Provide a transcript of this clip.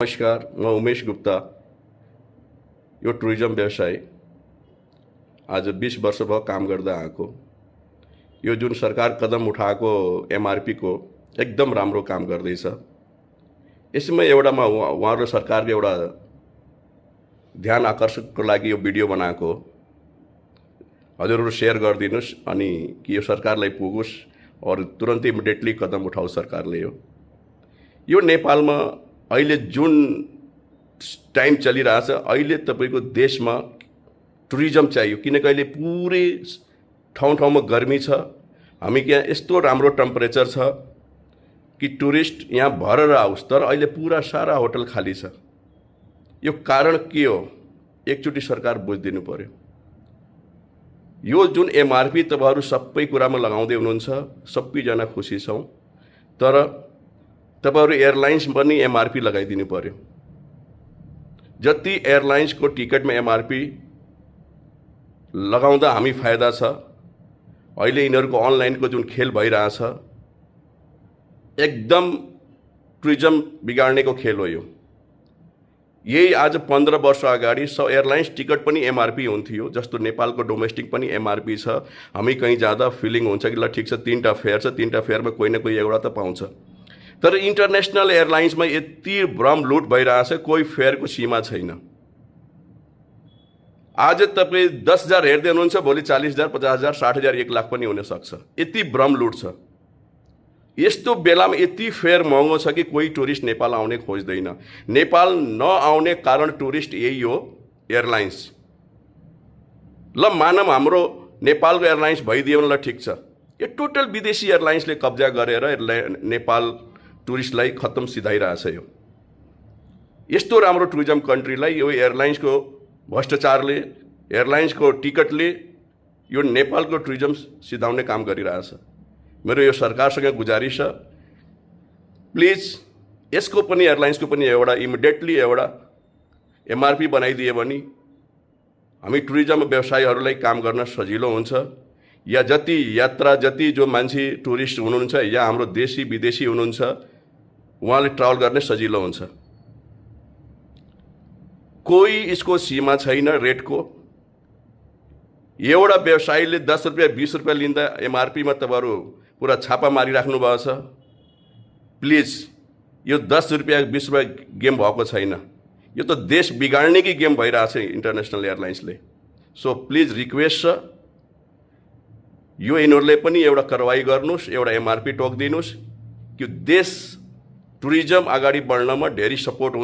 नमस्कार, म उमेश गुप्ता। यो टुरिज्म व्यवसाय आज 20 वर्ष भयो काम गर्दै आएको। यो जुन सरकार कदम उठाएको एमआरपी को एकदम राम्रो काम गर्दैछ। यसमा एउटा म उहाँहरु सरकारले एउटा ध्यान आकर्षकको लागि यो भिडियो बनाएको। हजुरहरु शेयर गरिदिनुस् अनि कि यो सरकारलाई पुगोस् और तुरन्तै इमिडिएटली कदम उठाओस् सरकारले। यो नेपालमा अहिले जुन टाइम चलिरहेछ, अहिले तपाईको देशमा टुरिज्म चाहियो, किनकि अहिले पुरै ठाउँ-ठाउँमा गर्मी छ। हामी यहाँ यस्तो राम्रो टेम्परेचर छ कि टुरिस्ट यहाँ भरेर आओस्, तर अहिले पूरा सारा होटल खाली छ। यो कारण के हो? एकचोटि सरकार बुझिदिनु पर्यो। यो जुन एमआरपी तपाईहरु सबै कुरामा लगाउँदै हुनुहुन्छ, सबैजना खुसी छौं, तर तपाईहरु एयरलाइन्स पनि एमआरपी लगाइदिनु पर्यो। जति एयरलाइन्स को टिकटमा एमआरपी लगाउँदा हामी फाइदा छ। अहिले यिनीहरुको अनलाइन को जुन खेल भइरहेछ, एकदम टुरिज्म बिगाड्नेको खेल हो यो। यही आज 15 वर्ष अगाडि एयरलाइन्स टिकट पनि एमआरपी हुन्थ्यो, जस्तो नेपालको डोमेस्टिक पनि एमआरपी छ। हामी कहीं जाँदा फिलिङ हुन्छ कि ल ठीक छ, 3टा फेयर छ, 3टा फेयरमा कोही न कोही एउटा त पाउँछ। तर इंटरनेशनल एयरलाइन्समा यति भ्रम लुट भइरहेछ, कोही फेयरको सीमा छैन। आज तपाई 10,000 हेर्दै हुनुहुन्छ, भोलि 40,000, 50,000, 60,000, 1 लाख पनि हुन सक्छ। यति भ्रम लुट छ। यस्तो बेलामा यति फेयर महँगो छ कि कोही टुरिस्ट नेपाल आउने खोज्दैन। नेपाल नआउने कारण टुरिस्ट यही हो, एयरलाइन्स। ल मानम हाम्रो नेपालको एयरलाइन्स भइदियो भने ल ठीक छ। यो टोटल विदेशी एयरलाइन्सले कब्जा गरेर नेपाल टुरिस्टलाई खत्तम सिधाइरहेछ। यो यस्तो राम्रो टुरिज्म कन्ट्रीलाई यो एयरलाइन्सको भ्रष्टाचारले, एयरलाइन्सको टिकटले यो नेपालको टुरिज्म सिधाउने काम गरिरहेछ। मेरो यो सरकारसँग गुजारिश छ, प्लिज यसको पनि एयरलाइन्सको पनि एउटा इमिडिएटली एउटा एमआरपी बनाइदिए भने हामी टुरिज्म व्यवसायीहरूलाई काम गर्न सजिलो हुन्छ। या जति यात्रा, जति जो मान्छे टुरिस्ट हुनुहुन्छ, या हाम्रो देशी विदेशी हुनुहुन्छ, उहाँले ट्राभल गर्ने सजिलो हुन्छ। कोही यसको सीमा छैन रेटको। एउटा व्यवसायीले 10 रुपैयाँ 20 रुपैयाँ लिँदा एमआरपीमा तपाईहरु पुरा छापा मारिराख्नु भएको छ। प्लिज यो 10 रुपैयाँ 20 रुपैयाँ गेम भएको छैन। यो त देश बिगाड्ने की गेम भइरहेछ इन्टरनेशनल एयरलाइन्सले। सो प्लिज रिक्वेस्ट छ, यो यिनीहरुले पनि एउटा कारबाही गर्नुस्, एउटा एमआरपी टोकिदिनुस् कि देश टुरिज्म अगाडि बढ्नमा धेरै सपोर्ट हुन्छ।